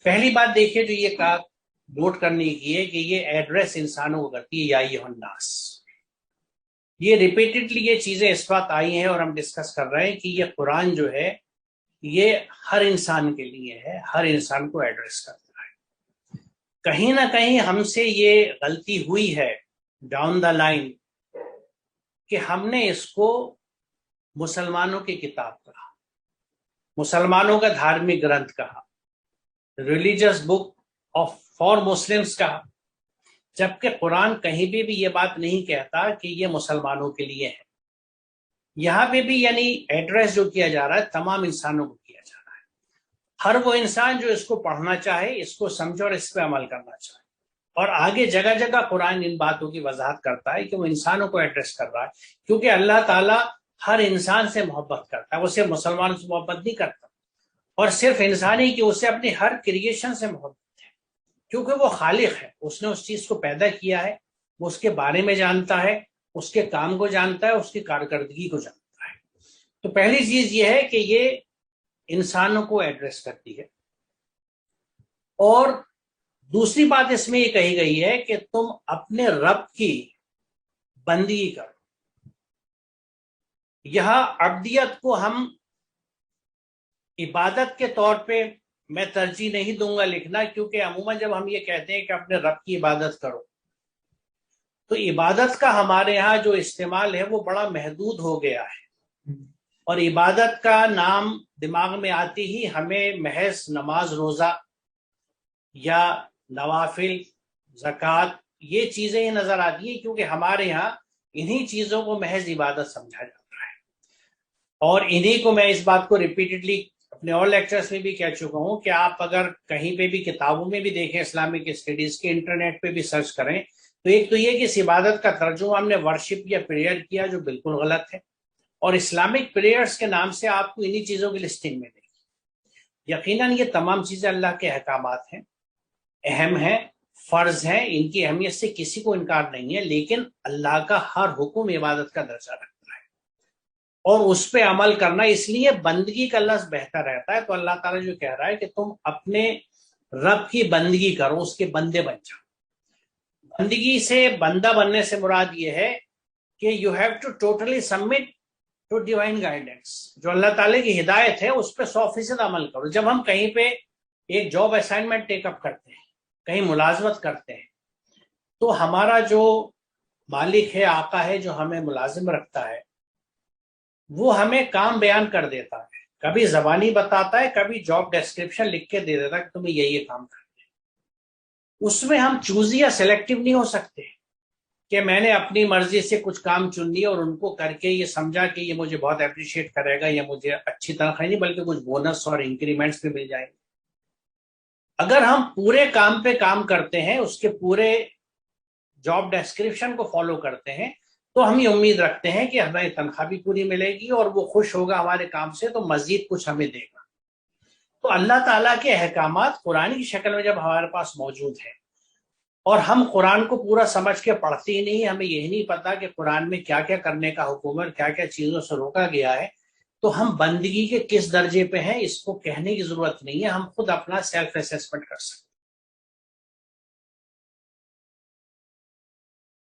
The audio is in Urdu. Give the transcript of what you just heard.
پہلی بات دیکھیے جو یہ کہا نوٹ کرنے کی ہے کہ یہ ایڈریس انسانوں کو کرتی ہے یا ایھا الناس. یہ ریپیٹڈلی یہ چیزیں اس وقت آئی ہیں اور ہم ڈسکس کر رہے ہیں کہ یہ قرآن جو ہے یہ ہر انسان کے لیے ہے، ہر انسان کو ایڈریس کرتا ہے. کہیں نہ کہیں ہم سے یہ غلطی ہوئی ہے ڈاؤن دا لائن کہ ہم نے اس کو مسلمانوں کی کتاب کہا، مسلمانوں کا دھارمک گرنتھ کہا، religious book of for Muslims کہا، جبکہ قرآن کہیں بھی یہ بات نہیں کہتا کہ یہ مسلمانوں کے لیے ہے. یہاں پہ بھی یعنی ایڈریس جو کیا جا رہا ہے تمام انسانوں کو کیا جا رہا ہے. ہر وہ انسان جو اس کو پڑھنا چاہے، اس کو سمجھے اور اس پہ عمل کرنا چاہے. اور آگے جگہ جگہ قرآن ان باتوں کی وضاحت کرتا ہے کہ وہ انسانوں کو ایڈریس کر رہا ہے، کیونکہ اللہ تعالیٰ ہر انسان سے محبت کرتا ہے. وہ صرف مسلمانوں سے محبت نہیں کرتا، اور صرف انسان ہی کہ اسے اپنی ہر کریشن سے محبت ہے، کیونکہ وہ خالق ہے. اس نے اس چیز کو پیدا کیا ہے، وہ اس کے بارے میں جانتا ہے، اس کے کام کو جانتا ہے، اس کی کارکردگی کو جانتا ہے. تو پہلی چیز یہ ہے کہ یہ انسانوں کو ایڈریس کرتی ہے. اور دوسری بات اس میں یہ کہی گئی ہے کہ تم اپنے رب کی بندگی کرو. یہاں عبدیت کو ہم عبادت کے طور پہ میں ترجیح نہیں دوں گا لکھنا، کیونکہ عموماً جب ہم یہ کہتے ہیں کہ اپنے رب کی عبادت کرو تو عبادت کا ہمارے ہاں جو استعمال ہے وہ بڑا محدود ہو گیا ہے. اور عبادت کا نام دماغ میں آتی ہی ہمیں محض نماز روزہ یا نوافل زکوٰۃ یہ چیزیں ہی نظر آتی ہیں، کیونکہ ہمارے یہاں انہی چیزوں کو محض عبادت سمجھا جاتا ہے. اور انہی کو میں اس بات کو ریپیٹڈلی اپنے اور لیکچرز میں بھی کہہ چکا ہوں کہ آپ اگر کہیں پہ بھی کتابوں میں بھی دیکھیں اسلامک اسٹڈیز کے، انٹرنیٹ پہ بھی سرچ کریں، تو ایک تو یہ کہ اس عبادت کا ترجمہ ہم نے ورشپ یا پریئر کیا جو بالکل غلط ہے، اور اسلامک پریئرز کے نام سے آپ کو انہی چیزوں کی لسٹنگ میں دیں گی. یقیناً یہ تمام چیزیں اللہ کے احکامات ہیں، اہم ہیں، فرض ہیں، ان کی اہمیت سے کسی کو انکار نہیں ہے، لیکن اللہ کا ہر حکم عبادت کا درجہ رکھتا ہے اور اس پہ عمل کرنا اس لیے بندگی کا لفظ بہتر رہتا ہے. تو اللہ تعالیٰ جو کہہ رہا ہے کہ تم اپنے رب کی بندگی کرو، اس کے بندے بن جاؤ. بندگی سے بندہ بننے سے مراد یہ ہے کہ you have to totally submit to divine guidance. جو اللہ تعالیٰ کی ہدایت ہے اس پہ 100% عمل کرو. جب ہم کہیں پہ ایک جاب اسائنمنٹ ٹیک اپ کرتے ہیں، کہیں ملازمت کرتے ہیں، تو ہمارا جو مالک ہے، آقا ہے، جو ہمیں ملازم رکھتا ہے، وہ ہمیں کام بیان کر دیتا ہے. کبھی زبانی بتاتا ہے، کبھی جاب ڈسکرپشن لکھ کے دے دیتا ہے کہ تمہیں یہ کام کرنا ہے. اس میں ہم چوزی یا سلیکٹو نہیں ہو سکتے کہ میں نے اپنی مرضی سے کچھ کام چن لیے اور ان کو کر کے یہ سمجھا کہ یہ مجھے بہت اپریشیٹ کرے گا یا مجھے اچھی تنخواہ نہیں بلکہ کچھ بونس اور انکریمنٹس بھی مل جائیں گے. اگر ہم پورے کام پہ کام کرتے ہیں، اس کے پورے جاب ڈسکرپشن کو فالو کرتے ہیں، تو ہم یہ امید رکھتے ہیں کہ ہمیں تنخواہ بھی پوری ملے گی اور وہ خوش ہوگا ہمارے کام سے تو مزید کچھ ہمیں دے گا. تو اللہ تعالیٰ کے احکامات قرآن کی شکل میں جب ہمارے پاس موجود ہیں اور ہم قرآن کو پورا سمجھ کے پڑھتے ہی نہیں، ہمیں یہی نہیں پتا کہ قرآن میں کیا کیا کرنے کا حکم ہے، کیا کیا چیزوں سے روکا گیا ہے، تو ہم بندگی کے کس درجے پہ ہیں اس کو کہنے کی ضرورت نہیں ہے. ہم خود اپنا سیلف اسیسمنٹ کر سکتے ہیں.